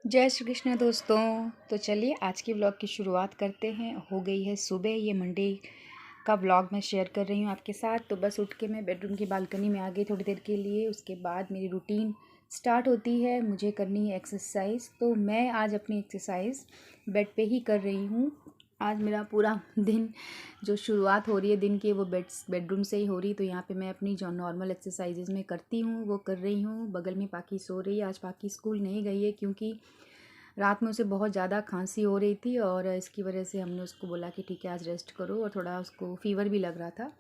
जय श्री कृष्ण दोस्तों। तो चलिए आज की व्लॉग की शुरुआत करते हैं। हो गई है सुबह, ये मंडे का व्लॉग मैं शेयर कर रही हूँ आपके साथ। तो बस उठ के मैं बेडरूम की बालकनी में आ गई थोड़ी देर के लिए। उसके बाद मेरी रूटीन स्टार्ट होती है, मुझे करनी है एक्सरसाइज। तो मैं आज अपनी एक्सरसाइज बेड पे ही कर रही हूँ। आज मेरा पूरा दिन जो शुरुआत हो रही है दिन की वो बेडरूम से ही हो रही। तो यहाँ पे मैं अपनी जो नॉर्मल एक्सरसाइजेज में करती हूँ वो कर रही हूँ। बगल में पाकी सो रही है। आज पाकी स्कूल नहीं गई है क्योंकि रात में उसे बहुत ज़्यादा खांसी हो रही थी और इसकी वजह से हमने उसको बोला कि ठीक है आज रेस्ट करो, और थोड़ा उसको फ़ीवर भी लग रहा था।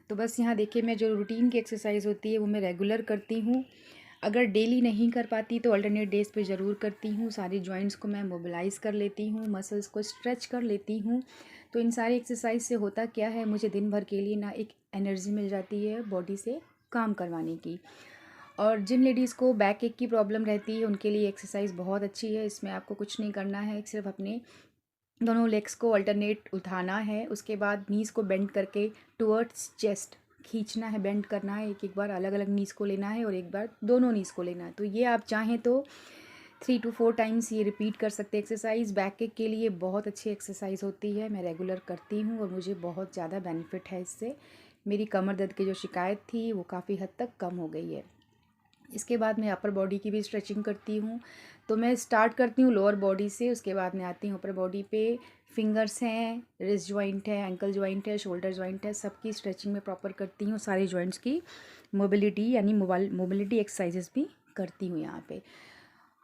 तो बस यहाँ देखिए, मैं जो रूटीन की एक्सरसाइज होती है वो मैं रेगुलर करती हूँ। अगर डेली नहीं कर पाती तो अल्टरनेट डेज़ पे ज़रूर करती हूँ। सारी जॉइंट्स को मैं मोबिलाइज़ कर लेती हूँ, मसल्स को स्ट्रेच कर लेती हूँ। तो इन सारी एक्सरसाइज से होता क्या है, मुझे दिन भर के लिए ना एक एनर्जी मिल जाती है बॉडी से काम करवाने की। और जिन लेडीज़ को बैक एक की प्रॉब्लम रहती है उनके लिए एक्सरसाइज बहुत अच्छी है। इसमें आपको कुछ नहीं करना है, सिर्फ अपने दोनों लेग्स को अल्टरनेट उठाना है। उसके बाद नीज़ को बेंड करके टुवर्ड्स चेस्ट खींचना है, बेंड करना है। एक एक बार अलग अलग नीज़ को लेना है और एक बार दोनों नीज़ को लेना है। तो ये आप चाहें तो 3 to 4 टाइम्स ये रिपीट कर सकते हैं। एक्सरसाइज बैक एक के लिए बहुत अच्छी एक्सरसाइज होती है, मैं रेगुलर करती हूँ और मुझे बहुत ज़्यादा बेनिफिट है इससे। मेरी कमर दर्द की जो शिकायत थी वो काफ़ी हद तक कम हो गई है। इसके बाद मैं अपर बॉडी की भी स्ट्रेचिंग करती हूँ। तो मैं स्टार्ट करती हूँ लोअर बॉडी से, उसके बाद मैं आती हूँ अपर बॉडी पे। फिंगर्स हैं, रिस्ट जॉइंट है, एंकल जॉइंट है, शोल्डर जॉइंट है, सबकी स्ट्रेचिंग में प्रॉपर करती हूँ। सारी जॉइंट्स की मोबिलिटी यानी मोबिलिटी एक्सरसाइजेस भी करती हूँ यहाँ पे।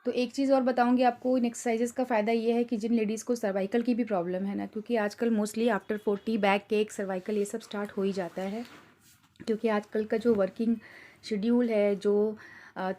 तो एक चीज़ और बताऊँगी आपको, इन एक्सरसाइजेस का फ़ायदा ये है कि जिन लेडीज़ को सर्वाइकल की भी प्रॉब्लम है ना, क्योंकि आजकल mostly after 40 back cake cervical ये सब स्टार्ट हो ही जाता है। क्योंकि आजकल का जो वर्किंग शेड्यूल है, जो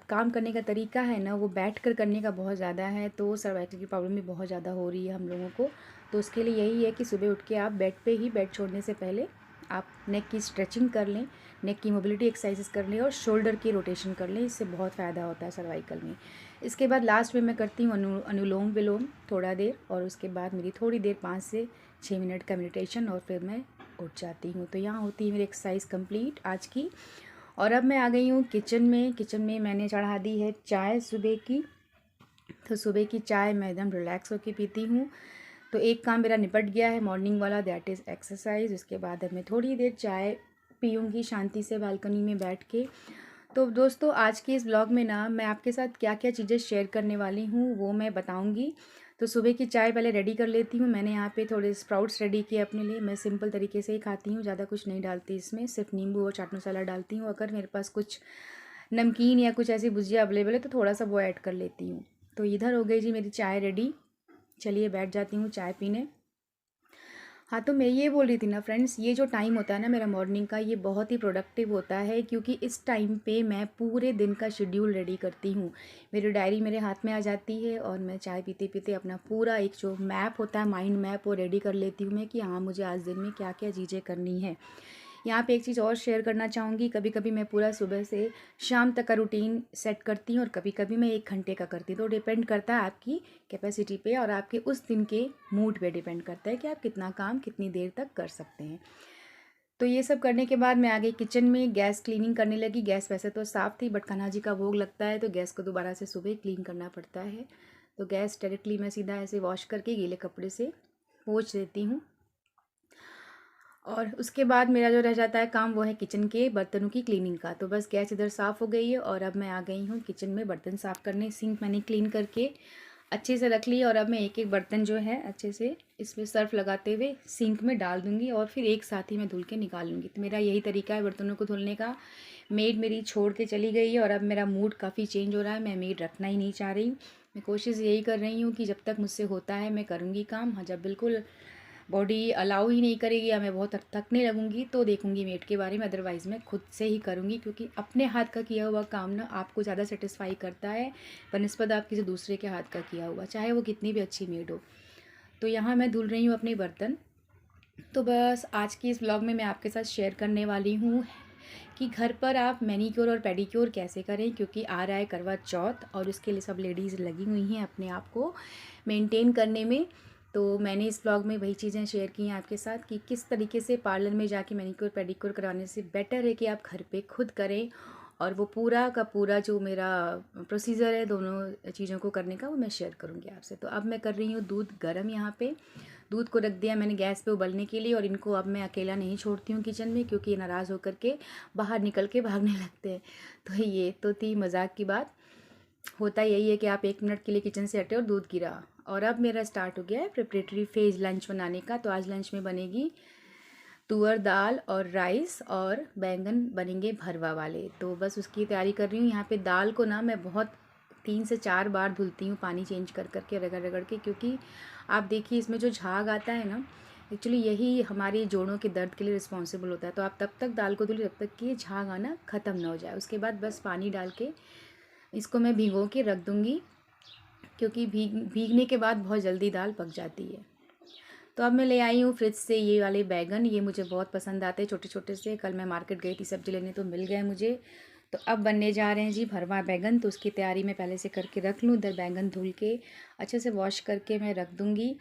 काम करने का तरीका है ना, वो बैठ कर करने का बहुत ज़्यादा है। तो सर्वाइकल की प्रॉब्लम भी बहुत ज़्यादा हो रही है हम लोगों को। तो उसके लिए यही है कि सुबह उठ के आप बेड पे ही, बेड छोड़ने से पहले आप नेक की स्ट्रेचिंग कर लें, नेक की मोबिलिटी एक्सरसाइजेस कर लें और शोल्डर की रोटेशन कर लें। इससे बहुत फ़ायदा होता है सर्वाइकल में। इसके बाद लास्ट में मैं करती हूँ अनुलोम विलोम थोड़ा देर, और उसके बाद मेरी थोड़ी देर 5 से 6 मिनट का मेडिटेशन, और फिर मैं उठ जाती हूँ। तो यहाँ होती है मेरी एक्सरसाइज कंप्लीट आज की। और अब मैं आ गई हूँ किचन में। किचन में मैंने चढ़ा दी है चाय सुबह की। तो सुबह की चाय मैं एकदम रिलैक्स होकर पीती हूँ। तो एक काम मेरा निपट गया है मॉर्निंग वाला, दैट इज़ एक्सरसाइज। उसके बाद अब मैं थोड़ी देर चाय पीऊँगी शांति से बालकनी में बैठ के। तो दोस्तों, आज के इस ब्लॉग में ना मैं आपके साथ क्या क्या चीज़ें शेयर करने वाली हूँ वो मैं बताऊँगी। तो सुबह की चाय पहले रेडी कर लेती हूँ। मैंने यहाँ पे थोड़े स्प्राउट्स रेडी किए अपने लिए। मैं सिंपल तरीके से ही खाती हूँ, ज़्यादा कुछ नहीं डालती इसमें, सिर्फ नींबू और चाट मसाला डालती हूँ। अगर मेरे पास कुछ नमकीन या कुछ ऐसी भुजिया अवेलेबल है तो थोड़ा सा वो ऐड कर लेती हूँ। तो इधर हो गई जी मेरी चाय रेडी। चलिए बैठ जाती हूँ चाय पीने। हाँ, तो मैं ये बोल रही थी ना फ्रेंड्स, ये जो टाइम होता है ना मेरा मॉर्निंग का, ये बहुत ही प्रोडक्टिव होता है, क्योंकि इस टाइम पे मैं पूरे दिन का शेड्यूल रेडी करती हूँ। मेरी डायरी मेरे हाथ में आ जाती है और मैं चाय पीते पीते अपना पूरा एक जो मैप होता है, माइंड मैप, वो रेडी कर लेती हूँ मैं कि हाँ मुझे आज दिन में क्या क्या चीज़ें करनी है। यहाँ पे एक चीज़ और शेयर करना चाहूँगी, कभी कभी मैं पूरा सुबह से शाम तक का रूटीन सेट करती हूँ और कभी कभी मैं 1 घंटे का करती हूँ। तो डिपेंड करता है आपकी कैपेसिटी पे और आपके उस दिन के मूड पे डिपेंड करता है कि आप कितना काम कितनी देर तक कर सकते हैं। तो ये सब करने के बाद मैं आ गई किचन में, गैस क्लीनिंग करने लगी। गैस वैसे तो साफ़ थी, बट कान्हा जी का भोग लगता है तो गैस को दोबारा से सुबह क्लीन करना पड़ता है। तो गैस डायरेक्टली मैं सीधा ऐसे वॉश करके गीले कपड़े से पोंछ देती हूँ। और उसके बाद मेरा जो रह जाता है काम वो है किचन के बर्तनों की क्लीनिंग का। तो बस गैस इधर साफ़ हो गई है और अब मैं आ गई हूँ किचन में बर्तन साफ़ करने। सिंक मैंने क्लीन करके अच्छे से रख ली और अब मैं एक एक बर्तन जो है अच्छे से इसमें सर्फ लगाते हुए सिंक में डाल दूँगी और फिर एक साथ ही मैं धुल के निकाल लूँगी। तो मेरा यही तरीका है बर्तनों को धुलने का। मेड मेरी छोड़ के चली गई है और अब मेरा मूड काफ़ी चेंज हो रहा है, मैं मेड रखना ही नहीं चाह रही। मैं कोशिश यही कर रही हूँ कि जब तक मुझसे होता है मैं करूँगी काम। हाँ, जब बिल्कुल बॉडी अलाउ ही नहीं करेगी या मैं बहुत थकने लगूंगी तो देखूंगी मेड के बारे में, अदरवाइज़ मैं खुद से ही करूंगी। क्योंकि अपने हाथ का किया हुआ काम ना आपको ज़्यादा सेटिस्फाई करता है बनस्पत आप किसी दूसरे के हाथ का किया हुआ, चाहे वो कितनी भी अच्छी मेड हो। तो यहाँ मैं धुल रही हूँ अपने बर्तन। तो बस आज की इस ब्लॉग में मैं आपके साथ शेयर करने वाली हूँ कि घर पर आप मैनीक्योर और पेडिक्योर कैसे करें, क्योंकि आ रहा है करवा चौथ और उसके लिए सब लेडीज़ लगी हुई हैं अपने आप को मेंटेन करने में। तो मैंने इस ब्लॉग में वही चीज़ें शेयर की हैं आपके साथ कि किस तरीके से पार्लर में जाके मैनीक्योर पेडिक्योर करवाने से बेटर है कि आप घर पे खुद करें और वो पूरा का पूरा जो मेरा प्रोसीजर है दोनों चीज़ों को करने का वो मैं शेयर करूँगी आपसे। तो अब मैं कर रही हूँ दूध गर्म। यहाँ पे दूध को रख दिया मैंने गैस पे उबलने के लिए, और इनको अब मैं अकेला नहीं छोड़ती हूँ किचन में, क्योंकि ये नाराज़ होकर के बाहर निकल के भागने लगते हैं। तो ये तो थी मजाक की बात। होता यही है कि आप 1 मिनट के लिए किचन से हटे और दूध गिरा। और अब मेरा स्टार्ट हो गया है प्रिपरेटरी फेज़ लंच बनाने का। तो आज लंच में बनेगी तुअर दाल और राइस, और बैंगन बनेंगे भरवा वाले। तो बस उसकी तैयारी कर रही हूँ। यहाँ पे दाल को ना मैं बहुत 3 से 4 बार धुलती हूँ पानी चेंज कर करके, रगड़ रगड़ के, क्योंकि आप देखिए इसमें जो झाग आता है ना, एक्चुअली यही हमारी जोड़ों के दर्द के लिए रिस्पॉन्सिबल होता है। तो आप तब तक दाल को धुलिए जब तक कि झाग आना ख़त्म ना हो जाए। उसके बाद बस पानी डाल के इसको मैं भिगो के रख दूँगी, क्योंकि भीगने के बाद बहुत जल्दी दाल पक जाती है। तो अब मैं ले आई हूँ फ्रिज से ये वाले बैगन। ये मुझे बहुत पसंद आते हैं छोटे छोटे से। कल मैं मार्केट गई थी सब्ज़ी लेने तो मिल गए मुझे। तो अब बनने जा रहे हैं जी भरवा बैगन। तो उसकी तैयारी मैं पहले से करके रख लूँ। इधर बैगन धुल के अच्छे से वॉश करके मैं रख दूँगी।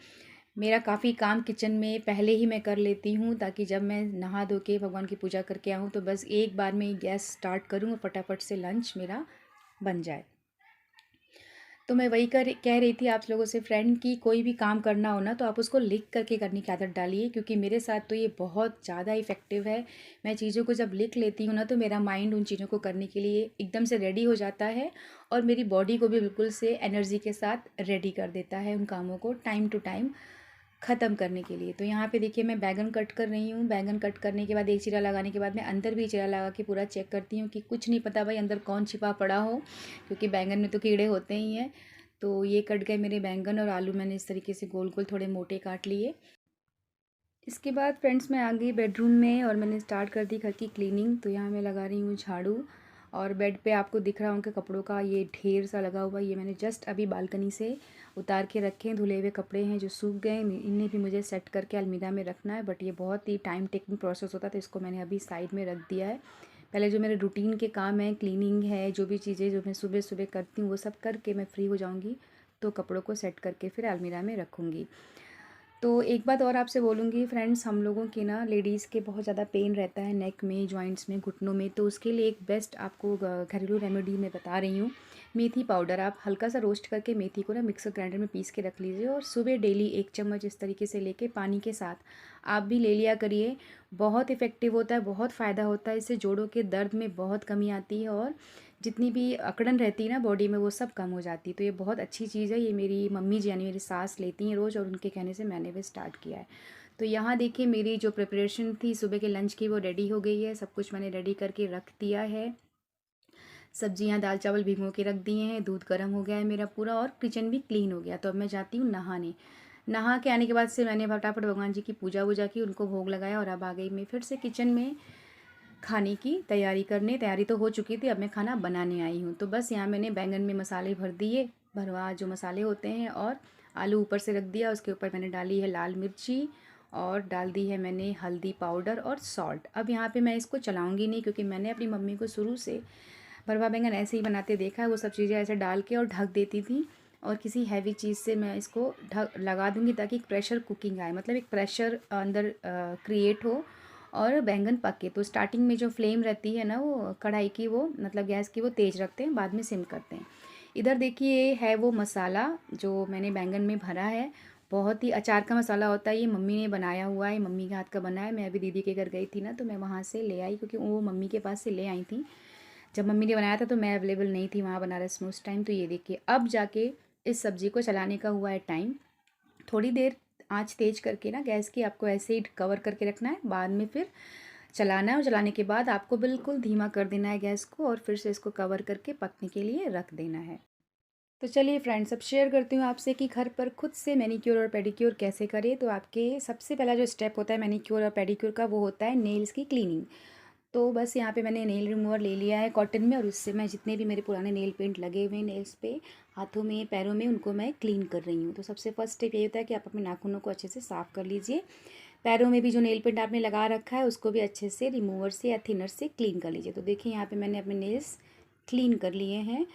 मेरा काफ़ी काम किचन में पहले ही मैं कर लेती हूँ, ताकि जब मैं नहा धो के भगवान की पूजा करके आऊँ तो बस एक बार में गैस स्टार्ट करूँ और फटाफट से लंच मेरा बन जाए। तो मैं वही कह रही थी आप लोगों से फ्रेंड, कि कोई भी काम करना हो ना तो आप उसको लिख करके करने की आदत डालिए, क्योंकि मेरे साथ तो ये बहुत ज़्यादा इफ़ेक्टिव है। मैं चीज़ों को जब लिख लेती हूँ ना तो मेरा माइंड उन चीज़ों को करने के लिए एकदम से रेडी हो जाता है, और मेरी बॉडी को भी बिल्कुल से एनर्जी के साथ रेडी कर देता है उन कामों को टाइम टू टाइम ख़त्म करने के लिए। तो यहाँ पे देखिए मैं बैगन कट कर रही हूँ। बैगन कट करने के बाद एक चीरा लगाने के बाद मैं अंदर भी चीरा लगा के पूरा चेक करती हूँ कि कुछ नहीं पता भाई अंदर कौन छिपा पड़ा हो, क्योंकि बैंगन में तो कीड़े होते ही हैं। तो ये कट गए मेरे बैंगन, और आलू मैंने इस तरीके से गोल गोल थोड़े मोटे काट लिए। इसके बाद फ्रेंड्स मैं आ गई बेडरूम में और मैंने स्टार्ट कर दी घर की क्लीनिंग। तो यहाँ मैं लगा रही हूँ झाड़ू, और बेड पे आपको दिख रहा होगा कपड़ों का ये ढेर सा लगा हुआ। ये मैंने जस्ट अभी बालकनी से उतार के रखे हैं। धुले हुए कपड़े हैं जो सूख गए, इन्हें भी मुझे सेट करके अलमीरा में रखना है, बट ये बहुत ही टाइम टेकिंग प्रोसेस होता है, तो इसको मैंने अभी साइड में रख दिया है। पहले जो मेरे रूटीन के काम हैं, क्लीनिंग है, जो भी चीज़ें जो मैं सुबह सुबह करती हूँ वो सब करके मैं फ्री हो जाऊँगी, तो कपड़ों को सेट करके फिर अलमीरा में रखूँगी। तो एक बात और आपसे बोलूँगी फ्रेंड्स, हम लोगों के ना लेडीज़ के बहुत ज़्यादा पेन रहता है नेक में, जॉइंट्स में, घुटनों में। तो उसके लिए एक बेस्ट आपको घरेलू रेमेडी मैं बता रही हूँ। मेथी पाउडर आप हल्का सा रोस्ट करके मेथी को ना मिक्सर ग्राइंडर में पीस के रख लीजिए, और सुबह डेली 1 चम्मच इस तरीके से लेके पानी के साथ आप भी ले लिया करिए। बहुत इफ़ेक्टिव होता है, बहुत फ़ायदा होता है। इससे जोड़ों के दर्द में बहुत कमी आती है, और जितनी भी अकड़न रहती है ना बॉडी में वो सब कम हो जाती है। तो ये बहुत अच्छी चीज़ है। ये मेरी मम्मी जी यानी मेरी सास लेती हैं रोज़, और उनके कहने से मैंने भी स्टार्ट किया है। तो यहाँ देखिए मेरी जो प्रिपरेशन थी सुबह के लंच की वो रेडी हो गई है। सब कुछ मैंने रेडी करके रख दिया है। सब्जियाँ दाल चावल भिगो के रख दिए हैं, दूध गर्म हो गया है मेरा पूरा, और किचन भी क्लीन हो गया। तो अब मैं जाती हूँ नहाने। नहा के आने के बाद से मैंने फटाफट भगवान जी की पूजा वूजा की, उनको भोग लगाया, और अब आ गई मैं फिर से किचन में खाने की तैयारी करने। तैयारी तो हो चुकी थी, अब मैं खाना बनाने आई हूँ। तो बस यहाँ मैंने बैंगन में मसाले भर दिए, भरवा जो मसाले होते हैं, और आलू ऊपर से रख दिया। उसके ऊपर मैंने डाली है लाल मिर्ची, और डाल दी है मैंने हल्दी पाउडर और सॉल्ट। अब यहाँ पे मैं इसको चलाऊँगी नहीं, क्योंकि मैंने अपनी मम्मी को शुरू से भरवा बैंगन ऐसे ही बनाते देखा है। वो सब चीज़ें ऐसे डाल के और ढक देती थी, और किसी हैवी चीज़ से मैं इसको ढक लगा दूँगी, ताकि एक प्रेशर कुकिंग आए, मतलब एक प्रेशर अंदर क्रिएट हो और बैंगन पके। तो स्टार्टिंग में जो फ्लेम रहती है ना वो कढ़ाई की, वो मतलब गैस की, वो तेज़ रखते हैं, बाद में सिम करते हैं। इधर देखिए है वो मसाला जो मैंने बैंगन में भरा है। बहुत ही अचार का मसाला होता है, ये मम्मी ने बनाया हुआ है, मम्मी के हाथ का बना है। मैं अभी दीदी के घर गई थी ना, तो मैं वहाँ से ले आई, क्योंकि वो मम्मी के पास से ले आई थी। जब मम्मी ने बनाया था तो मैं अवेलेबल नहीं थी वहाँ बनारस में उस टाइम। तो ये देखिए अब जाके इस सब्ज़ी को चलाने का हुआ है टाइम। थोड़ी देर आंच तेज़ करके ना गैस की आपको ऐसे ही कवर करके रखना है, बाद में फिर चलाना है, और चलाने के बाद आपको बिल्कुल धीमा कर देना है गैस को, और फिर से इसको कवर करके पकने के लिए रख देना है। तो चलिए फ्रेंड्स, अब शेयर करती हूँ आपसे कि घर पर खुद से मैनीक्योर और पेडिक्योर कैसे करें। तो आपके सबसे पहला जो स्टेप होता है मैनीक्योर और पेडिक्योर का, वो होता है नेल्स की क्लीनिंग। तो बस यहाँ पे मैंने नेल रिमूवर ले लिया है कॉटन में, और उससे मैं जितने भी मेरे पुराने नेल पेंट लगे हुए हैं नेल्स पे, हाथों में, पैरों में, उनको मैं क्लीन कर रही हूँ। तो सबसे फर्स्ट स्टेप ये होता है कि आप अपने नाखूनों को अच्छे से साफ़ कर लीजिए। पैरों में भी जो नेल पेंट आपने लगा रखा है उसको भी अच्छे से रिमूवर से या थिनर से क्लीन कर लीजिए। तो देखिए यहाँ पे मैंने अपने नेल्स क्लीन कर लिए हैं,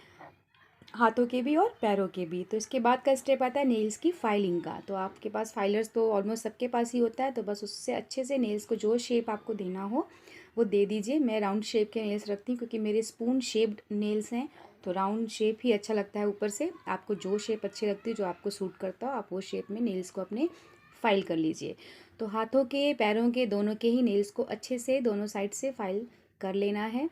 हाथों के भी और पैरों के भी। तो इसके बाद का स्टेप आता है नेल्स की फाइलिंग का। तो आपके पास फाइलर्स तो ऑलमोस्ट सबके पास ही होता है, तो बस उससे अच्छे से नेल्स को जो शेप आपको देना हो वो दे दीजिए। मैं राउंड शेप के नेल्स रखती हूँ क्योंकि मेरे स्पून शेप्ड नेल्स हैं, तो राउंड शेप ही अच्छा लगता है ऊपर से। आपको जो शेप अच्छी लगती है, जो आपको सूट करता हो, आप वो शेप में नेल्स को अपने फाइल कर लीजिए। तो हाथों के, पैरों के, दोनों के ही नेल्स को अच्छे से दोनों साइड से फाइल कर लेना है।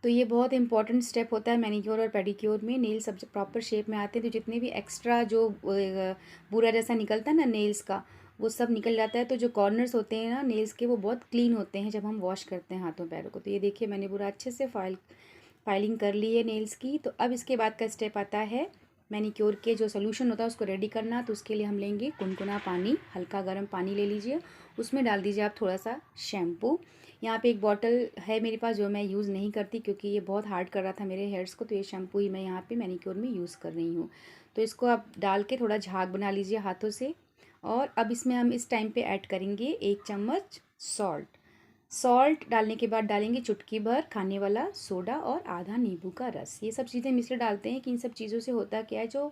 तो ये बहुत इंपॉर्टेंट स्टेप होता है मैनीक्योर और पेडिक्योर में। नेल सब जब प्रॉपर शेप में आते हैं तो जितने भी एक्स्ट्रा जो बुरा जैसा निकलता है ना नेल्स का, वो सब निकल जाता है। तो जो कॉर्नर्स होते हैं ना नेल्स के, वो बहुत क्लीन होते हैं जब हम वॉश करते हैं हाथों पैरों को। तो ये देखिए मैंने पूरा अच्छे से फाइलिंग कर ली है नेल्स की। तो अब इसके बाद का स्टेप आता है मैनीक्योर के जो सोल्यूशन होता है उसको रेडी करना। तो उसके लिए हम लेंगे गुनगुना पानी, हल्का गर्म पानी ले लीजिए। उसमें डाल दीजिए आप थोड़ा सा शैम्पू। यहाँ पे एक बॉटल है मेरे पास जो मैं यूज़ नहीं करती क्योंकि ये बहुत हार्ड कर रहा था मेरे हेयर्स को, तो ये शैम्पू ही मैं यहाँ पे मैनीक्योर में यूज़ कर रही हूँ। तो इसको आप डाल के थोड़ा झाग बना लीजिए हाथों से। और अब इसमें हम इस टाइम पे ऐड करेंगे 1 चम्मच सॉल्ट। सॉल्ट डालने के बाद डालेंगे चुटकी भर खाने वाला सोडा और आधा नींबू का रस। ये सब चीज़ें हम इसलिए डालते हैं कि इन सब चीज़ों से होता क्या है, जो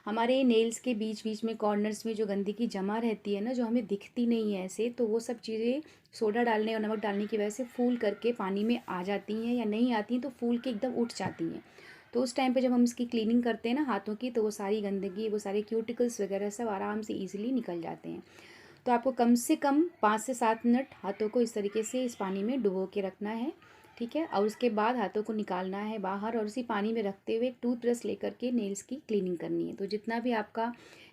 हमारे नेल्स के बीच बीच में कॉर्नर्स में जो गंदगी जमा रहती है ना, जो हमें दिखती नहीं है ऐसे, तो वो सब चीज़ें सोडा डालने और नमक डालने की वजह से फूल करके पानी में आ जाती हैं, या नहीं आती हैं तो फूल के एकदम उठ जाती हैं। तो उस टाइम पे जब हम इसकी क्लीनिंग करते हैं ना हाथों की, तो वो सारी गंदगी, वो सारे क्यूटिकल्स वगैरह सब आराम से ईजिली निकल जाते हैं। तो आपको कम से कम 5 से 7 मिनट हाथों को इस तरीके से इस पानी में डुबो के रखना है, ठीक है। और उसके बाद हाथों को निकालना है बाहर और उसी पानी में रखते हुए टूथब्रश लेकर के नेल्स की क्लीनिंग करनी है। तो जितना भी आपका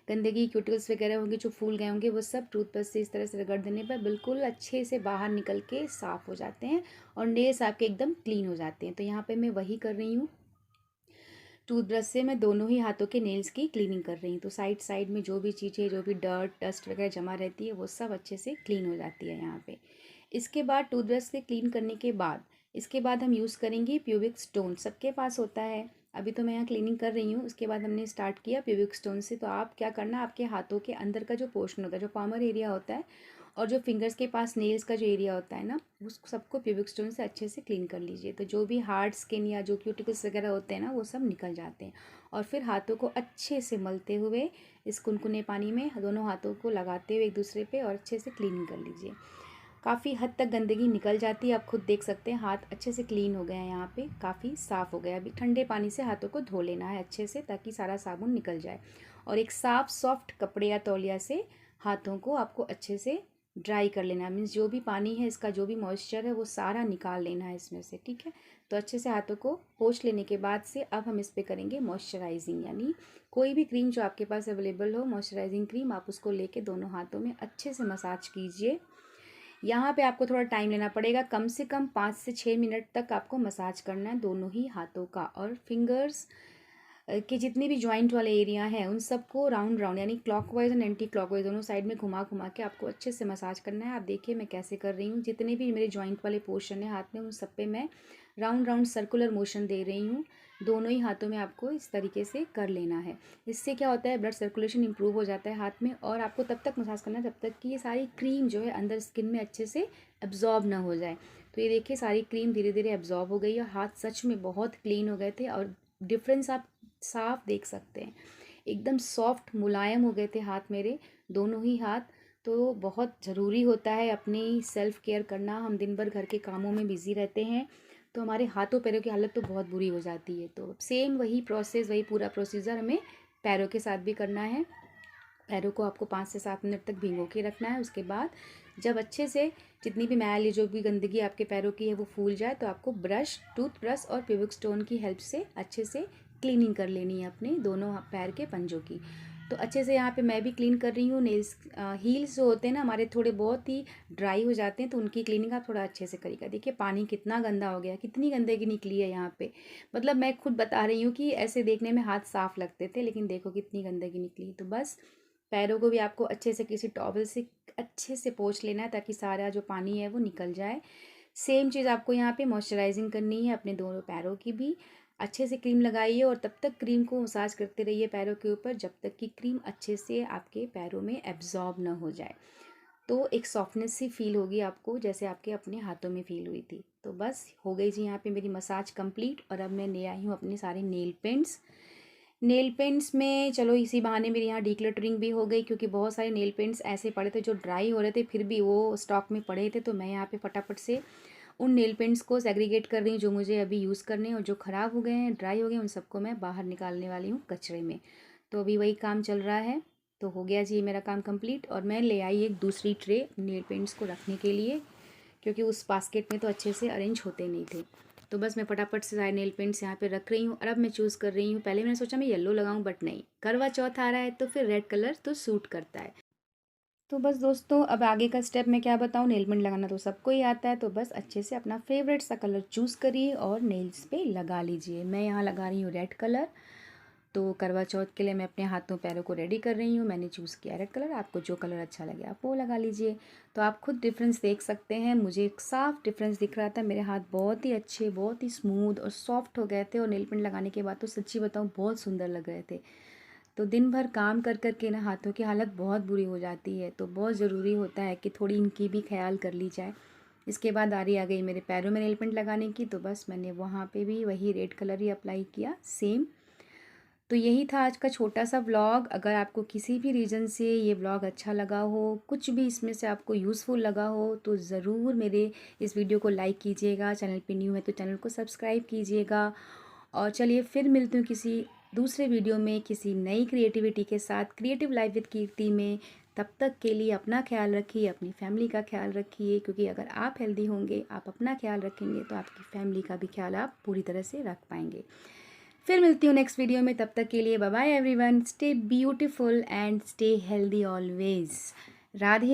गंदगी क्यूटिकल्स वगैरह होंगे जो फूल गए होंगे, वो सब टूथब्रश से इस तरह से रगड़ देने पर बिल्कुल अच्छे से बाहर निकल के साफ़ हो जाते हैं और नेल्स आपके एकदम क्लीन हो जाते हैं। तो यहाँ पर मैं वही कर रही हूँ, टूथब्रश से मैं दोनों ही हाथों के नेल्स की क्लीनिंग कर रही हूँ। तो साइड साइड में जो भी चीज़ें, जो भी डर्ट डस्ट वगैरह जमा रहती है, वो सब अच्छे से क्लीन हो जाती है यहाँ पे। इसके बाद टूथब्रश से क्लीन करने के बाद इसके बाद हम यूज़ करेंगे प्यूबिक स्टोन। सबके पास होता है, अभी तो मैं यहाँ क्लीनिंग कर रही हूँ। उसके बाद हमने स्टार्ट किया प्यूबिक स्टोन से। तो आप क्या करना, आपके हाथों के अंदर का जो पोर्शन होता है, जो पामर एरिया होता है और जो फिंगर्स के पास नेल्स का जो एरिया होता है ना, उस सबको प्यूबिक स्टोन से अच्छे से क्लीन कर लीजिए। तो जो भी हार्ड स्किन या जो क्यूटिकल्स वगैरह होते हैं ना, वो सब निकल जाते हैं। और फिर हाथों को अच्छे से मलते हुए इस कुनकुने पानी में दोनों हाथों को लगाते हुए एक दूसरे पे और अच्छे से क्लीनिंग कर लीजिए। काफ़ी हद तक गंदगी निकल जाती है, आप खुद देख सकते हैं। हाथ अच्छे से क्लीन हो गए हैं, यहाँ पे काफ़ी साफ़ हो गया। अभी ठंडे पानी से हाथों को धो लेना है अच्छे से ताकि सारा साबुन निकल जाए। और एक साफ़ सॉफ्ट कपड़े या तौलिया से हाथों को आपको अच्छे से ड्राई कर लेना है। मीन्स जो भी पानी है, इसका जो भी मॉइस्चर है, वो सारा निकाल लेना है इसमें से, ठीक है। तो अच्छे से हाथों को पोंछ लेने के बाद से अब हम इस पर करेंगे मॉइस्चराइजिंग, यानी कोई भी क्रीम जो आपके पास अवेलेबल हो, मॉइस्चराइजिंग क्रीम, आप उसको लेके दोनों हाथों में अच्छे से मसाज कीजिए। यहाँ पे आपको थोड़ा टाइम लेना पड़ेगा, कम से कम 5 से 6 मिनट तक आपको मसाज करना है दोनों ही हाथों का। और फिंगर्स के जितने भी जॉइंट वाले एरिया हैं, उन सबको राउंड राउंड यानी क्लॉकवाइज एंड एंटी क्लॉकवाइज दोनों साइड में घुमा घुमा के आपको अच्छे से मसाज करना है। आप देखिए मैं कैसे कर रही हूँ। जितने भी मेरे जॉइंट वाले पोर्शन है हाथ में, उन सब पे मैं राउंड राउंड सर्कुलर मोशन दे रही हूँ। दोनों ही हाथों में आपको इस तरीके से कर लेना है। इससे क्या होता है, ब्लड सर्कुलेशन इंप्रूव हो जाता है हाथ में। और आपको तब तक मसाज करना है जब तक कि ये सारी क्रीम जो है अंदर स्किन में अच्छे से एब्जॉर्ब ना हो जाए। तो ये देखिए सारी क्रीम धीरे धीरे एब्जॉर्ब हो गई और हाथ सच में बहुत क्लीन हो गए थे। और डिफरेंस आप साफ देख सकते हैं, एकदम सॉफ्ट मुलायम हो गए थे हाथ मेरे, दोनों ही हाथ। तो बहुत ज़रूरी होता है अपनी सेल्फ़ केयर करना। हम दिन भर घर के कामों में बिज़ी रहते हैं, तो हमारे हाथों पैरों की हालत तो बहुत बुरी हो जाती है। तो सेम वही प्रोसेस, वही पूरा प्रोसीजर हमें पैरों के साथ भी करना है। पैरों को आपको 5 से 7 मिनट तक भिगो के रखना है। उसके बाद जब अच्छे से जितनी भी मैल, जो भी गंदगी आपके पैरों की है, वो फूल जाए, तो आपको टूथब्रश और प्यूबिक स्टोन की हेल्प से अच्छे से क्लीनिंग कर लेनी है अपने दोनों पैर के पंजों की। तो अच्छे से यहाँ पे मैं भी क्लीन कर रही हूँ। नेल्स हील्स जो होते हैं ना हमारे, थोड़े बहुत ही ड्राई हो जाते हैं, तो उनकी क्लीनिंग आप थोड़ा अच्छे से करिएगा। देखिए पानी कितना गंदा हो गया, कितनी गंदगी निकली है यहाँ पे। मतलब मैं खुद बता रही हूँ कि ऐसे देखने में हाथ साफ लगते थे, लेकिन देखो कितनी गंदगी निकली। तो बस पैरों को भी आपको अच्छे से किसी टॉवल से अच्छे से पोंछ लेना है ताकि सारा जो पानी है वो निकल जाए। सेम चीज़ आपको यहाँ पे मॉइस्चराइजिंग करनी है अपने दोनों पैरों की भी। अच्छे से क्रीम लगाइए और तब तक क्रीम को मसाज करते रहिए पैरों के ऊपर जब तक कि क्रीम अच्छे से आपके पैरों में एब्जॉर्ब ना हो जाए। तो एक सॉफ्टनेस सी फील होगी आपको, जैसे आपके अपने हाथों में फील हुई थी। तो बस हो गई जी यहाँ पे मेरी मसाज कंप्लीट। और अब मैं ले आई हूँ अपने सारे नेल पेंट्स। नेल पेंट्स में चलो इसी बहाने मेरे यहाँ डिक्लटरिंग भी हो गई, क्योंकि बहुत सारे नेल पेंट्स ऐसे पड़े थे जो ड्राई हो रहे थे फिर भी वो स्टॉक में पड़े थे। तो मैं यहाँ पे फटाफट से उन नेल पेंट्स को सेग्रीगेट कर रही हूँ जो मुझे अभी यूज़ करने हैं, और जो ख़राब हो गए हैं, ड्राई हो गए हैं, उन सबको मैं बाहर निकालने वाली हूँ कचरे में। तो अभी वही काम चल रहा है। तो हो गया जी मेरा काम कंप्लीट, और मैं ले आई एक दूसरी ट्रे नेल पेंट्स को रखने के लिए, क्योंकि उस बास्केट में तो अच्छे से अरेंज होते नहीं थे। तो बस मैं फटाफट से सारे नेल पेंट्स यहाँ पे रख रही हूँ। और अब मैं चूज़ कर रही हूँ, पहले मैंने सोचा मैं येलो लगाऊँ, बट नहीं, करवा चौथ आ रहा है तो फिर रेड कलर तो सूट करता है। तो बस दोस्तों, अब आगे का स्टेप मैं क्या बताऊँ, नेल पेंट लगाना तो सबको ही आता है। तो बस अच्छे से अपना फेवरेट सा कलर चूज़ करिए और नेल्स पे लगा लीजिए। मैं यहाँ लगा रही हूँ रेड कलर। तो करवा चौथ के लिए मैं अपने हाथों पैरों को रेडी कर रही हूँ। मैंने चूज़ किया रेड कलर। आपको जो कलर अच्छा लगे आप वो लगा लीजिए। तो आप खुद डिफरेंस देख सकते हैं। मुझे एक साफ डिफरेंस दिख रहा था। मेरे हाथ बहुत ही अच्छे, बहुत ही स्मूथ और सॉफ्ट हो गए थे, और नेल पेंट लगाने के बाद तो सच्ची बताऊँ बहुत सुंदर लग रहे थे। तो दिन भर काम कर कर के ना हाथों की हालत बहुत बुरी हो जाती है। तो बहुत ज़रूरी होता है कि थोड़ी इनकी भी ख्याल कर ली जाए। इसके बाद बारी आ गई मेरे पैरों में नेल पेंट लगाने की। तो बस मैंने वहाँ पे भी वही रेड कलर ही अप्लाई किया, सेम। तो यही था आज का छोटा सा व्लॉग। अगर आपको किसी भी रीज़न से ये व्लॉग अच्छा लगा हो, कुछ भी इसमें से आपको यूज़फुल लगा हो, तो ज़रूर मेरे इस वीडियो को लाइक कीजिएगा। चैनल पे न्यू है तो चैनल को सब्सक्राइब कीजिएगा। और चलिए फिर मिलती हूँ किसी दूसरे वीडियो में, किसी नई क्रिएटिविटी के साथ, क्रिएटिव लाइफ विद कीर्ति में। तब तक के लिए अपना ख्याल रखिए, अपनी फैमिली का ख्याल रखिए, क्योंकि अगर आप हेल्दी होंगे, आप अपना ख्याल रखेंगे, तो आपकी फैमिली का भी ख्याल आप पूरी तरह से रख पाएंगे। फिर मिलती हूँ नेक्स्ट वीडियो में। तब तक के लिए bye bye everyone. Stay beautiful and stay healthy always. Radhe.